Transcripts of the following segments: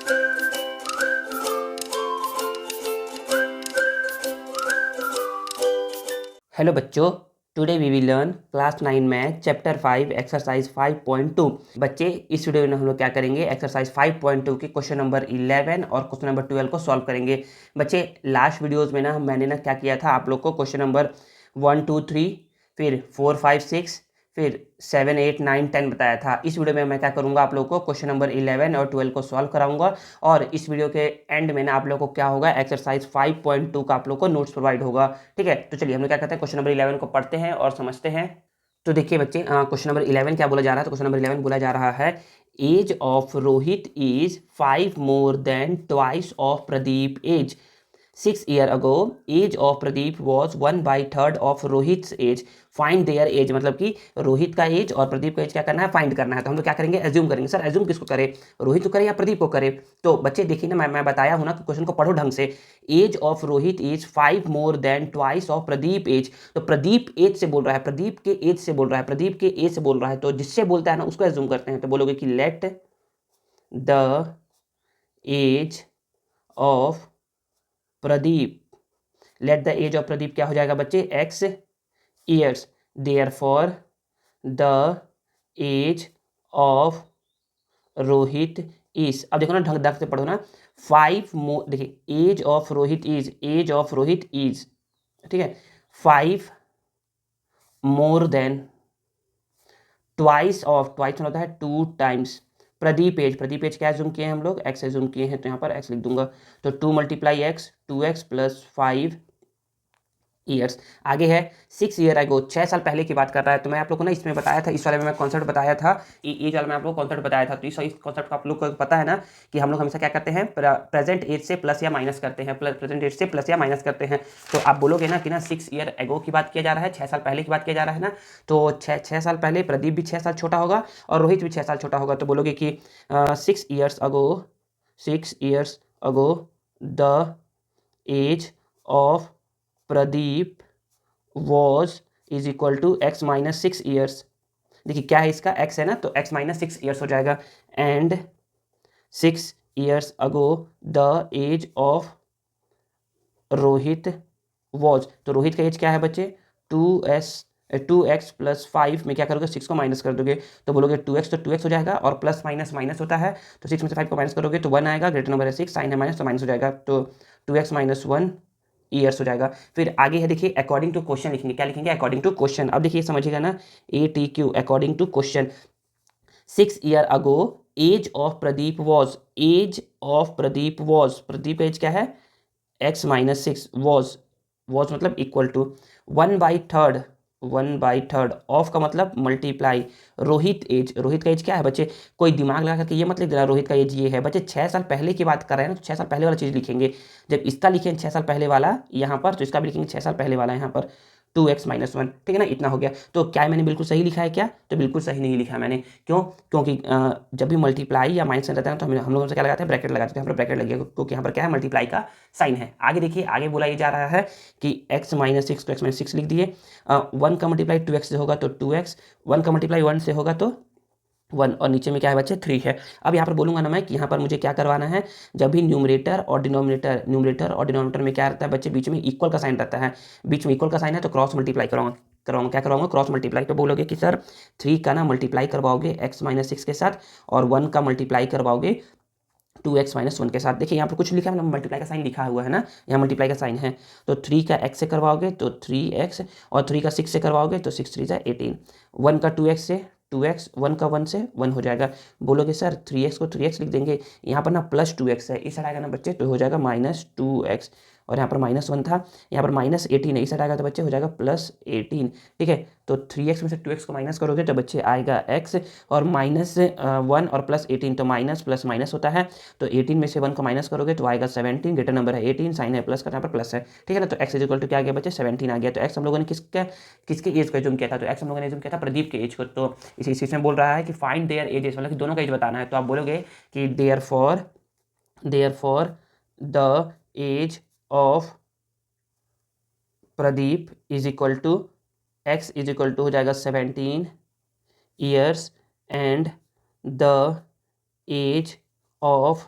Hello बच्चों, today we will learn class 9 math chapter 5 exercise 5.2। बच्चे, इस वीडियो में हम लोग क्या करेंगे, एक्सरसाइज 5.2 के क्वेश्चन नंबर 11 और क्वेश्चन नंबर 12 को सॉल्व करेंगे। बच्चे, लास्ट वीडियोस में मैंने क्या किया था, आप लोग को क्वेश्चन नंबर 1 2 3 फिर 4 5 6 फिर 7 8 9 10 बताया था। इस वीडियो में मैं क्या करूंगा, आप लोगों को क्वेश्चन नंबर 11 और 12 को सॉल्व कराऊंगा और इस वीडियो के एंड में आप लोगों को क्या होगा, एक्सरसाइज 5.2 का आप लोग को नोट्स प्रोवाइड होगा। ठीक है, तो चलिए हम लोग क्या करते हैं, क्वेश्चन नंबर 11 को पढ़ते हैं और समझते हैं। तो देखिए बच्चे, क्वेश्चन नंबर 11 क्या बोला जा रहा है, तो क्वेश्चन नंबर 11 बोला जा रहा है, age of Rohit is 5 more than twice of Pradeep age. 6 years ago, age of Pradeep was 1/3 of Rohit's age. Find their age, मतलब कि रोहित का एज और प्रदीप का एज क्या करना है, फाइंड करना है। तो हम लोग क्या करेंगे, एज्यूम करेंगे। सर एज्यूम किसको करें, रोहित को करे या प्रदीप को करे? तो बच्चे देखिए ना, मैं बताया हूं ना कि क्वेश्चन को पढ़ो ढंग से। Age of Rohit is 5 more than twice of Pradeep age. तो प्रदीप एज से बोल रहा है, प्रदीप के एज से बोल रहा है, प्रदीप के एज से बोल रहा है, तो जिससे बोलता है ना उसको एज्यूम करते हैं। तो बोलोगे कि let the age of Pradeep, let the age of Pradeep क्या हो जाएगा बच्चे, x years. Therefore the age of Rohit is, अब देखो ना, ढंग ढंग से पढ़ो ना। 5 मोर, देखिए age of Rohit is, age of Rohit is, ठीक है, 5 more than twice of, twice होता है 2 times Pradeep age. Pradeep age क्या जूम किए हैं हम लोग, एक्स जूम किए हैं, तो यहाँ पर एक्स लिख दूंगा। तो 2 × x, 2x + 5 ईयर्स। आगे है 6 ईयर अगो, 6 साल पहले की बात कर रहा है। तो मैं आप लोग को ना इसमें बताया था, इस वाले में मैं कॉन्सेप्ट बताया था, ये वाला मैं आप लोग को कॉन्सेप्ट बताया था। तो इस कॉन्सेप्ट का आप लोग को पता है ना कि हम लोग हमेशा क्या करते हैं, प्रेजेंट एज से प्लस या माइनस करते हैं, प्रेजेंट एज से प्लस या माइनस करते हैं। तो आप बोलोगे ना कि ना 6 ईयर अगो की बात किया जा रहा है, 6 साल पहले की बात किया जा रहा है ना। तो 6 साल पहले प्रदीप भी 6 साल छोटा होगा और रोहित भी 6 साल छोटा होगा। तो बोलोगे कि 6 years ago, 6 years ago the age of Pradeep was is equal to x - 6 years. देखिए क्या है, इसका x है ना, तो x - 6 ईयर्स हो जाएगा। And 6 years ago the age of Rohit was, तो रोहित का एज क्या है बच्चे, 2x + 5 में क्या करोगे, 6 को माइनस कर दोगे। तो बोलोगे 2x, तो 2x हो जाएगा और प्लस माइनस माइनस होता है, तो 6 में से 5 को माइनस करोगे तो 1 आएगा। ग्रेटर नंबर है 6, साइन है माइनस, तो माइनस हो जाएगा। तो 2x - 1 ईयर्स हो जाएगा। फिर आगे है, देखिए अकॉर्डिंग टू क्वेश्चन लिखेंगे। क्या लिखेंगे, अकॉर्डिंग टू क्वेश्चन। अब देखिए समझिएगा ना, ATQ according to question. 6 year ago age of Pradeep was, age of Pradeep was, Pradeep age क्या है, x - 6 वॉज, वॉज मतलब इक्वल टू 1/3, 1/3 ऑफ का मतलब मल्टीप्लाई रोहित एज। रोहित का एज क्या है बच्चे, कोई दिमाग लगा करके ये मत लिख देना, रोहित का एज ये है बच्चे। 6 साल पहले की बात कर रहे हैं ना, तो 6 साल पहले वाला चीज़ लिखेंगे। जब इसका लिखेंगे 6 साल पहले वाला यहाँ पर, तो इसका भी लिखेंगे 6 साल पहले वाला यहाँ पर, 2x - 1, ठीक है ना, इतना हो गया। तो क्या मैंने बिल्कुल सही लिखा है क्या, तो बिल्कुल सही नहीं लिखा है मैंने। क्यों, क्योंकि जब भी मल्टीप्लाई या माइनस रहता है ना, तो हम लोग क्या लगाते हैं, ब्रैकेट लगाते हैं। यहाँ पर ब्रैकेट लगेगा क्योंकि यहाँ पर क्या है, मल्टीप्लाई का साइन है। आगे देखिए, आगे बोला ये जा रहा है कि x - 6, तो x - 6 लिख दिए। 1 का मल्टीप्लाई 2x से होगा तो 2x, 1 का मल्टीप्लाई 1 से होगा तो 1, और नीचे में क्या है बच्चे, 3 है। अब यहाँ पर बोलूंगा ना मैं कि यहाँ पर मुझे क्या करवाना है, जब भी न्यूमरेटर और डिनोमिनेटर में क्या रहता है बच्चे, बीच में इक्वल का साइन रहता है, बीच में इक्वल का साइन है, तो क्रॉस मल्टीप्लाई करवाऊंगा क्या करवाऊंगा, क्रॉस मल्टीप्लाई। तो बोलोगे कि सर 3 का ना मल्टीप्लाई करवाओगे x - 6 के साथ, और 1 का मल्टीप्लाई करवाओगे 2x - 1 के साथ। देखिए यहाँ पर कुछ लिखा है ना, मल्टीप्लाई का साइन लिखा हुआ है ना, यहाँ मल्टीप्लाई का साइन है। तो 3 का x से करवाओगे तो 3x, और 3 का 6 से करवाओगे तो 6 3 = 18। 1 का 2x से 2x, 1 का 1 से 1 हो जाएगा। बोलोगे सर 3x को 3x लिख देंगे, यहाँ पर ना प्लस 2x है, इस साइड आएगा ना बच्चे तो हो जाएगा -2x, और यहाँ पर -1 था, यहाँ पर -18 है, इस साइड आएगा तो बच्चे हो जाएगा +18। ठीक है, तो 3x में से 2x को माइनस करोगे तो बच्चे आएगा x, और -1 और +18, तो माइनस प्लस माइनस होता है, तो 18 में से 1 को माइनस करोगे तो आएगा 17। ग्रेटर नंबर है 18, साइन है प्लस का, यहाँ पर प्लस है, ठीक है ना। तो x = क्या आ गया बच्चे, 17 आ गया। तो x हम लोगों ने किसके एज को जूम किया था, तो x हम लोगों ने जूम किया था प्रदीप के एज को। तो इसी में बोल रहा है कि फाइंड देयर एजेस, मतलब कि दोनों का एज बताना है। तो आप बोलोगे कि therefore the age of Pradeep is equal to x = हो जाएगा 17 years, and the age of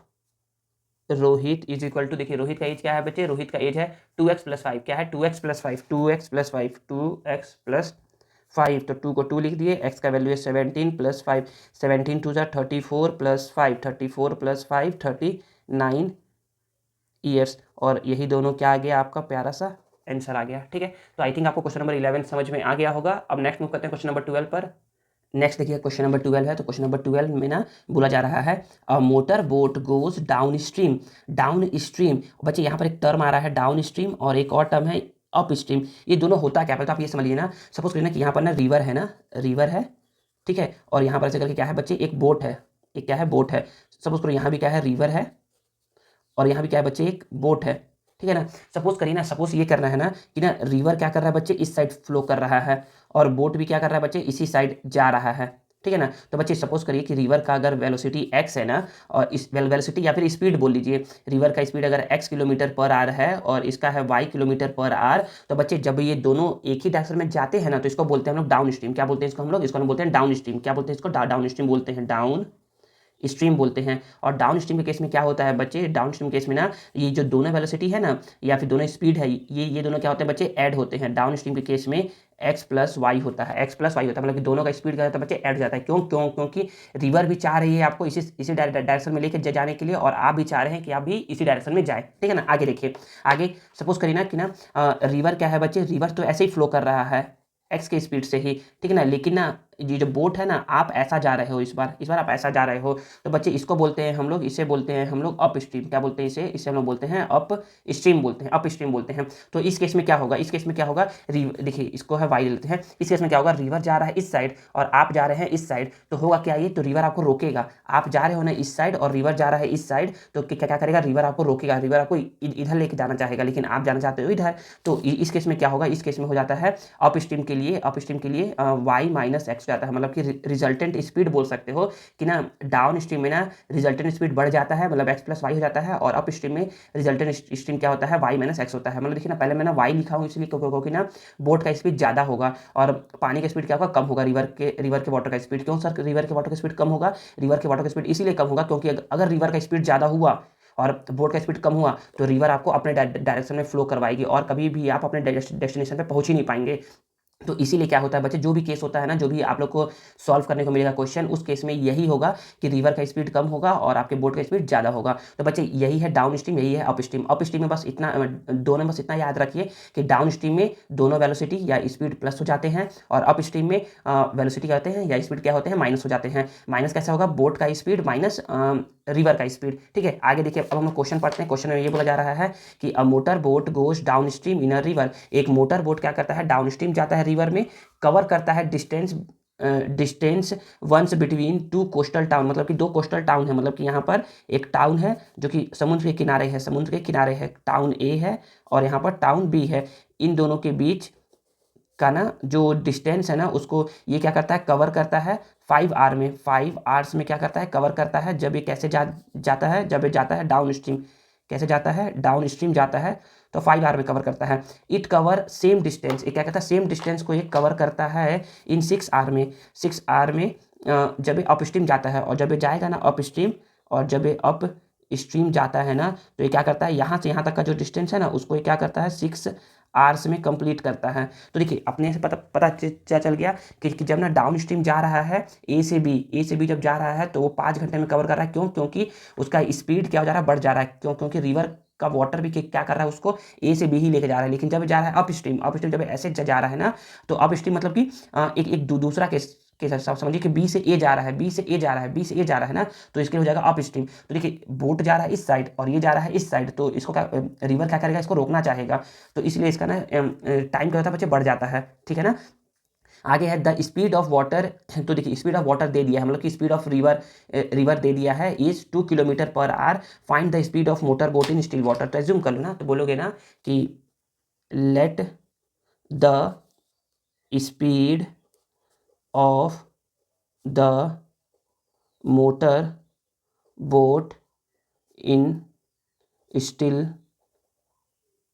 Rohit is equal to, देखिए रोहित का एज क्या है बच्चे, रोहित का एज है 2x+5, क्या है 2x+5, 2x+5, 2x+5, तो 2 को 2 लिख दिए, x का वैल्यू है 17 + 5, 17 2 34 + 5, 34 + 5 39 ईयर्स, और यही दोनों क्या आ गया आपका प्यारा सा आंसर आ गया। ठीक है, तो आई थिंक आपको क्वेश्चन नंबर 11 समझ में आ गया होगा। अब नेक्स्ट मूव करते हैं क्वेश्चन नंबर 12 पर। नेक्स्ट देखिए क्वेश्चन नंबर 12 है, तो क्वेश्चन नंबर 12 में ना बोला जा रहा है a motor boat goes down stream. Down stream बच्चे यहाँ पर एक टर्म आ रहा है डाउन स्ट्रीम, और एक और टर्म है अप स्ट्रीम। ये दोनों होता क्या है तो आप ये समझिए ना, सपोज करिए ना कि यहाँ पर ना रिवर है ना, रिवर है, ठीक है, और यहाँ पर ऐसे करके क्या है बच्चे, एक बोट है, एक क्या है बोट है। सपोज करो यहाँ भी क्या है रिवर है, और यहाँ भी क्या है बच्चे एक बोट है, ठीक है ना। सपोज करिए ना, सपोज ये करना है ना कि ना रिवर क्या कर रहा है बच्चे, इस साइड फ्लो कर रहा है, और बोट भी क्या कर रहा है बच्चे, इसी साइड जा रहा है, ठीक है ना। तो बच्चे सपोज करिए कि रिवर का अगर वेलोसिटी x है ना, और इस वेलोसिटी या फिर स्पीड बोल लीजिए, रिवर का स्पीड अगर x km/h है और इसका है y km/h, तो बच्चे जब ये दोनों एक ही डायरेक्शन में जाते हैं ना, तो इसको बोलते हैं हम लोग डाउन स्ट्रीम। क्या बोलते हैं इसको हम लोग, इसको हम बोलते हैं डाउन स्ट्रीम। क्या बोलते हैं इसको, डाउन स्ट्रीम बोलते हैं, डाउन स्ट्रीम बोलते हैं। और डाउन स्ट्रीम के केस में क्या होता है बच्चे, डाउन स्ट्रीम केस में ना ये जो दोनों वेलोसिटी है ना या फिर दोनों स्पीड है, ये दोनों क्या होते हैं बच्चे, ऐड होते हैं। डाउन स्ट्रीम के केस में x+y होता है, x+y होता है, मतलब कि दोनों का स्पीड क्या होता है बच्चे, ऐड जाता है। क्योंकि रिवर भी चाह रही है आपको इसी डायरेक्शन में लेकर जाने के लिए, और आप भी चाह रहे हैं कि आप भी इसी डायरेक्शन में जाए, ठीक है ना। आगे देखिए, आगे सपोज करिए ना कि ना रिवर क्या है बच्चे, रिवर तो ऐसे ही फ्लो कर रहा है एक्स के स्पीड से ही, ठीक है ना, लेकिन ना ये जो बोट है ना, आप ऐसा जा रहे हो, इस बार आप ऐसा जा रहे हो, तो बच्चे इसको बोलते हैं हम लोग, इसे बोलते हैं हम लोग अप स्ट्रीम। क्या बोलते हैं इसे हम लोग बोलते हैं अप स्ट्रीम बोलते हैं, अप स्ट्रीम बोलते हैं। तो इस केस में क्या होगा, इस केस में क्या होगा, देखिए इसको है वाई लेते हैं, इस केस में क्या होगा, रिवर जा रहा है इस साइड और आप जा रहे हैं इस साइड, तो होगा क्या ये, तो रिवर आपको रोकेगा। आप जा रहे हो ना इस साइड और रिवर जा रहा है इस साइड, तो क्या क्या करेगा, रिवर आपको रोकेगा, रिवर आपको इधर लेके जाना चाहेगा, लेकिन आप जाना चाहते हो इधर। तो इस केस में क्या होगा, इस केस में हो जाता है अप स्ट्रीम के लिए y - x जाता है, मतलब कि रिजल्टेंट स्पीड बोल सकते हो कि ना डाउन स्ट्रीम में ना रिजल्टेंट स्पीड बढ़ जाता है, मतलब x+y हो जाता है, और अप स्ट्रीम में रिजल्टेंट स्ट्रीम क्या होता है, y - x होता है। मतलब देखिए ना, पहले मैं ना y लिखा हूँ इसलिए क्योंकि ना बोट का स्पीड ज़्यादा होगा और पानी का स्पीड क्या होगा, कम होगा, रिवर के वाटर का स्पीड। क्यों सर रिवर के वाटर का स्पीड कम होगा, रिवर के वाटर का स्पीड इसीलिए कम होगा क्योंकि अगर रिवर का स्पीड ज़्यादा हुआ और बोट का स्पीड कम हुआ, तो रिवर आपको अपने डायरेक्शन में फ्लो करवाएगी और कभी भी आप अपने डेस्टिनेशन पे पहुंच ही नहीं पाएंगे। तो इसीलिए क्या होता है बच्चे, जो भी केस होता है ना, जो भी आप लोग को सॉल्व करने को मिलेगा क्वेश्चन, उस केस में यही होगा कि रिवर का स्पीड कम होगा और आपके बोट का स्पीड ज़्यादा होगा। तो बच्चे यही है डाउन स्ट्रीम, यही है अप स्ट्रीम। अप स्ट्रीम में बस इतना, दोनों में बस इतना याद रखिए कि डाउन स्ट्रीम में दोनों वेलोसिटी या स्पीड प्लस हो जाते हैं, और अप स्ट्रीम में वेलोसिटी क्या होते हैं या स्पीड क्या होते हैं, माइनस हो जाते हैं। माइनस कैसा होगा, बोट का स्पीड माइनस रिवर का स्पीड, ठीक है। आगे देखिए, अब हम लोग क्वेश्चन पढ़ते हैं। क्वेश्चन में ये बोला जा रहा है कि a motor boat goes down stream in a river. एक मोटर बोट क्या करता है, डाउन स्ट्रीम जाता है रिवर में, कवर करता है distance once between two coastal town, मतलब कि दो कोस्टल टाउन है, मतलब कि यहाँ पर एक टाउन है जो कि समुद्र के किनारे है, समुद्र के किनारे है, टाउन ए है और यहाँ पर टाउन बी है। इन दोनों के बीच का ना जो डिस्टेंस है ना, उसको ये क्या करता है, कवर करता है 5 आवर में। 5 आवर्स में क्या करता है, कवर करता है। जब ये कैसे जाता है, जब ये जाता है डाउन स्ट्रीम, कैसे जाता है, डाउन स्ट्रीम जाता है, तो 5 आवर में कवर करता है। इट कवर सेम डिस्टेंस, ये क्या कहता है, सेम डिस्टेंस को ये कवर करता है इन 6 आवर में। 6 आवर में जब ये अप स्ट्रीम जाता है, और जब ये जाएगा ना अप स्ट्रीम, और जब ये अप स्ट्रीम जाता है ना, तो ये क्या करता है, यहाँ से यहाँ तक का जो डिस्टेंस है ना, उसको ये क्या करता है 6 आवर्स में कंप्लीट करता है। तो देखिए अपने से पता चल गया कि जब ना डाउन स्ट्रीम जा रहा है ए से बी जब जा रहा है, तो वो 5 घंटे में कवर कर रहा है। क्यों, क्योंकि उसका स्पीड क्या हो जा रहा है, बढ़ जा रहा है। क्यों, क्योंकि रिवर का वाटर भी क्या कर रहा है, उसको ए से बी ही लेके जा रहा है। लेकिन जब जा रहा है अप स्ट्रीम जब ऐसे जा रहा है ना, तो अप स्ट्रीम मतलब कि एक दूसरा के साथ समझिए कि बी से ए जा रहा है, बी से ए जा रहा है, बी से ए जा रहा है ना, तो इसके लिए हो जाएगा अप स्ट्रीम। तो देखिए बोट जा रहा है इस साइड और ये जा रहा है इस साइड, तो इसको क्या रिवर क्या करेगा, इसको रोकना चाहेगा। तो इसलिए इसका ना टाइम क्या होता है बच्चे, बढ़ जाता है, ठीक है ना। आगे है द स्पीड ऑफ वाटर। तो देखिए स्पीड ऑफ वाटर दे दिया है, हम लोग की स्पीड ऑफ रिवर दे दिया है is 2 km/h। Find the speed of motor boat in still water. तो एज्यूम कर लो ना, तो बोलोगे ना कि let the speed of the motor boat in still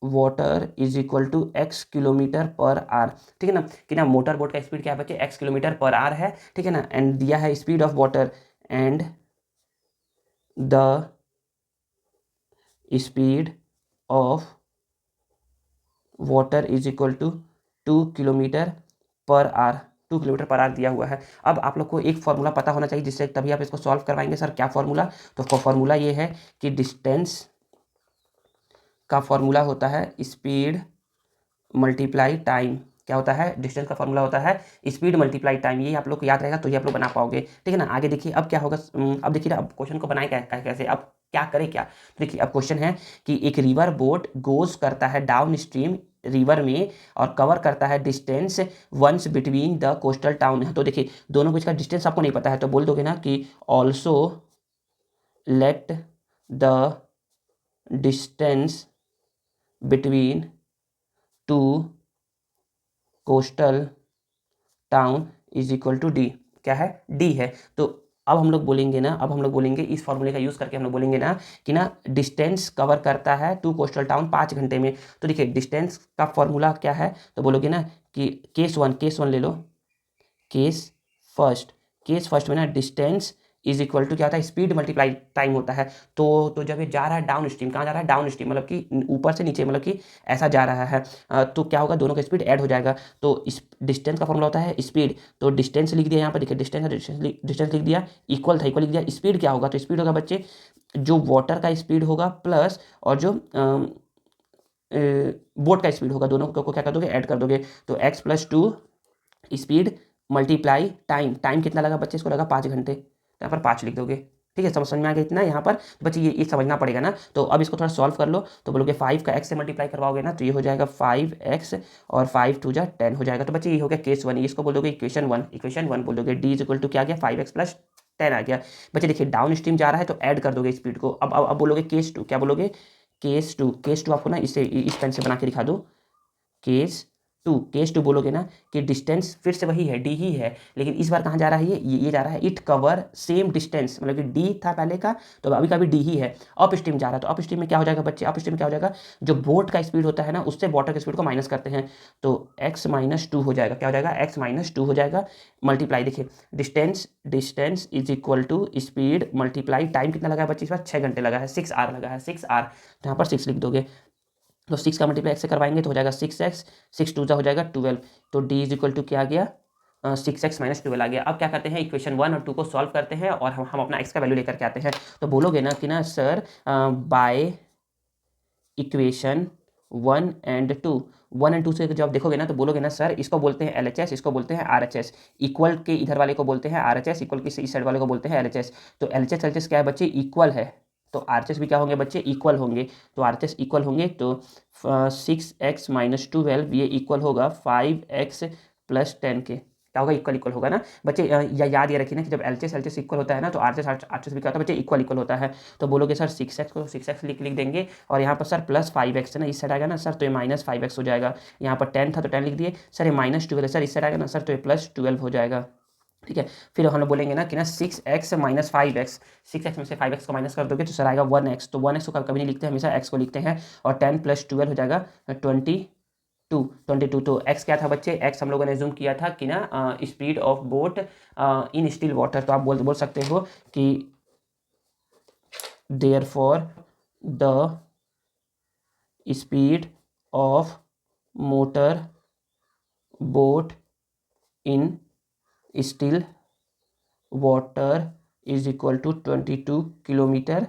water is equal to x km/h, ठीक है ना। कि ना मोटर बोट का स्पीड क्या है बच्चे, x km/h है, ठीक है ना। एंड दिया है speed of water, and the speed of water is equal to 2 kilometre per hour. 2 kilometre per hour दिया हुआ है। अब आप लोग को एक फॉर्मूला पता होना चाहिए जिससे तभी आप इसको सॉल्व करवाएंगे। सर क्या फॉर्मूला? तो फॉर्मूला ये है कि डिस्टेंस का फॉर्मूला होता है स्पीड मल्टीप्लाई टाइम। क्या होता है? डिस्टेंस का फॉर्मूला होता है स्पीड मल्टीप्लाई टाइम। ये आप लोग को याद रहेगा तो ये आप लोग बना पाओगे, ठीक है ना। आगे देखिए अब क्या होगा। अब देखिए ना, अब क्वेश्चन को बनाए कैसे, अब क्या करें क्या। तो देखिए अब क्वेश्चन है कि एक रिवर बोट गोज करता है डाउन स्ट्रीम रिवर में और कवर करता है distance once between the coastal town है। तो देखिए दोनों को इसका डिस्टेंस आपको नहीं पता है तो बोल दोगे ना कि also let the distance between two coastal town is equal to D. क्या है? डी है। तो अब हम लोग बोलेंगे ना, अब हम लोग बोलेंगे इस फॉर्मूले का यूज़ करके हम लोग बोलेंगे ना कि ना डिस्टेंस कवर करता है 2 कोस्टल टाउन 5 घंटे में। तो देखिए डिस्टेंस का फॉर्मूला क्या है तो बोलोगे ना कि केस वन ले लो। केस फर्स्ट में ना डिस्टेंस इज इक्वल टू क्या होता है? स्पीड मल्टीप्लाई टाइम होता है। तो जब ये जा रहा है डाउन स्ट्रीम, कहाँ जा रहा है? डाउन स्ट्रीम, मतलब कि ऊपर से नीचे, मतलब कि ऐसा जा रहा है। तो क्या होगा? दोनों का स्पीड ऐड हो जाएगा। तो इस डिस्टेंस का फॉर्मूला होता है स्पीड। तो डिस्टेंस लिख दिया यहाँ पर, देखिए डिस्टेंस लिख दिया, इक्वल लिख दिया। स्पीड क्या होगा? तो स्पीड होगा बच्चे जो वाटर का स्पीड होगा प्लस और जो बोट का स्पीड होगा, दोनों को क्या कर दोगे? ऐड कर दोगे। तो x+2 speed multiply time. Time कितना लगा बच्चे? इसको लगा 5 घंटे, तो यहाँ पर 5 लिख दोगे। ठीक है, समझ में आ गया इतना यहाँ पर। तो बच्चे ये समझना पड़ेगा ना। तो अब इसको थोड़ा सॉल्व कर लो। तो बोलोगे 5 का x से मल्टीप्लाई करवाओगे ना तो ये हो जाएगा 5x और 5×2 = 10 हो जाएगा। तो बच्चे ये हो गया केस 1। इसको बोलोगे इक्वेशन 1 बोल दोगे। डी इज इक्वल टू क्या आ गया? 5x+10 आ गया। बच्चे देखिए डाउन स्ट्रीम जा रहा है तो ऐड कर दोगे स्पीड को। अब बोलोगे केस 2। क्या बोलोगे? केस 2 आपको ना इसे इस पेन से बना के दिखा दो। केस टू बोलोगे ना कि डिस्टेंस फिर से वही है, डी ही है, लेकिन इस बार कहाँ जा रहा है? ये जा रहा है इट कवर सेम डिस्टेंस, मतलब कि डी था पहले का तो अभी का भी डी ही है। अप स्ट्रीम जा रहा है तो अप स्ट्रीम में क्या हो जाएगा बच्चे? अप स्ट्रीम में क्या हो जाएगा? जो बोट का स्पीड होता है ना उससे वाटर की स्पीड को माइनस करते हैं तो x-2 हो जाएगा। क्या हो जाएगा? x-2 हो जाएगा। मल्टीप्लाई देखिए distance is equal to speed multiply time. कितना लगा है बच्चे? इस बार 6 घंटे लगा है, 6 आवर लगा है, 6 आवर। तो यहाँ पर 6 लिख दोगे। तो 6 का मल्टीप्लाई x से करवाएंगे तो हो जाएगा 6x, 6×2 हो जाएगा 12। तो d इज इक्वल टू क्या आ गया? 6x-12 आ गया। अब क्या करते हैं? इक्वेशन 1 और 2 को सॉल्व करते हैं और हम अपना x का वैल्यू लेकर के आते हैं। तो बोलोगे ना कि ना सर बाय इक्वेशन 1 एंड 2 से जब देखोगे ना तो बोलोगे ना सर इसको बोलते हैं LHS, इसको बोलते हैं RHS। इक्वल के इधर वाले को बोलते हैं RHS, इक्वल के इस साइड वाले को बोलते हैं LHS। तो LHS क्या है बच्चे? इक्वल है। तो RHS भी क्या होंगे बच्चे? इक्वल होंगे। तो RHS इक्वल होंगे तो 6x-12 ये इक्वल होगा 5x+10 के। क्या होगा? इक्वल होगा ना बच्चे। याद ये रखिए ना कि जब LHS इक्वल होता है ना तो RHS भी क्या होता है बच्चे? इक्वल होता है। तो बोलोगे सर 6x को 6x लिख देंगे और यहाँ पर सर प्लस 5x है ना, इस साइड आएगा ना सर तो ये -5x हो जाएगा। यहाँ पर 10 था तो 10 लिख दिए। सर ये -12 है सर, इस साइड आएगा ना सर तो ये +12 हो जाएगा। ठीक है, फिर हम लोग बोलेंगे ना कि ना 6x - 5x, 6x में से 5x को माइनस कर दोगे तो सर आएगा 1x। तो 1x को कभी नहीं लिखते, हमेशा x को लिखते हैं। और 10 + 12 हो जाएगा 22। तो x क्या था बच्चे? x हम लोगों ने जूम किया था कि ना speed of boat in still water. तो आप बोल सकते हो कि therefore the speed of motor boat in still water is equal to 22 kilometre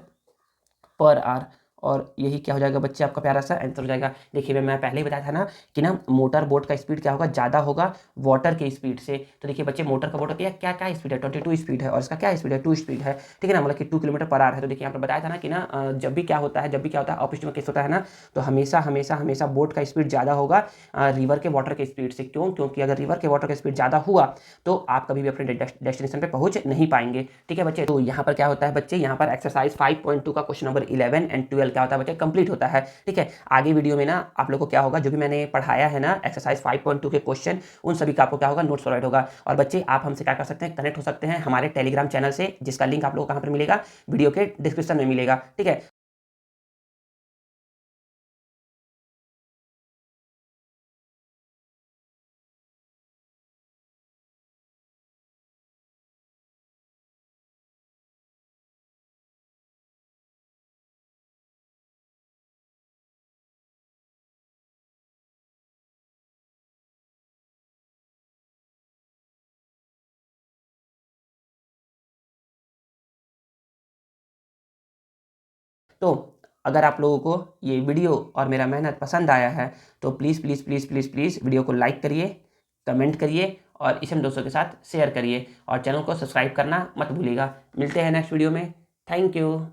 per hour. और यही क्या हो जाएगा बच्चे? आपका प्यारा सा आंसर हो जाएगा। देखिए मैं पहले ही बताया था ना कि ना मोटर बोट का स्पीड क्या होगा? ज़्यादा होगा वाटर के स्पीड से। तो देखिए बच्चे मोटर का बोट क्या क्या क्या स्पीड है? 22 स्पीड है और इसका क्या स्पीड है? 2 स्पीड है। ठीक है ना, मतलब कि 2 किलोमीटर पर आवर है। तो देखिए यहाँ पर बताया था ना कि ना जब भी क्या होता है अपस्ट्रीम केस होता है ना तो हमेशा बोट का स्पीड ज़्यादा होगा रिवर के वाटर के स्पीड से। क्यों? क्योंकि अगर रिवर के वाटर का स्पीड ज़्यादा हुआ तो आप कभी भी अपने डेस्टिनेशन पर पहुँच नहीं पाएंगे। ठीक है बच्चे, तो यहाँ पर क्या होता है बच्चे? यहाँ पर एक्सरसाइज 5.2 का क्वेश्चन नंबर 11 एंड 12 क्या होता है बच्चे? कंप्लीट होता है। ठीक है, आगे वीडियो में ना आप लोग को क्या होगा, जो भी मैंने पढ़ाया है ना एक्सरसाइज 5.2 के क्वेश्चन, उन सभी का आपको क्या होगा? नोट्स प्रोवाइड होगा। और बच्चे आप हमसे क्या कर सकते हैं? कनेक्ट हो सकते हैं हमारे टेलीग्राम चैनल से, जिसका लिंक आप लोगों को कहाँ पर मिलेगा? वीडियो के डिस्क्रिप्शन में मिलेगा। ठीक है। तो अगर आप लोगों को ये वीडियो और मेरा मेहनत पसंद आया है तो please please please please please video को लाइक करिए, कमेंट करिए और इसे हम दोस्तों के साथ शेयर करिए और चैनल को सब्सक्राइब करना मत भूलिएगा। मिलते हैं नेक्स्ट वीडियो में। Thank you.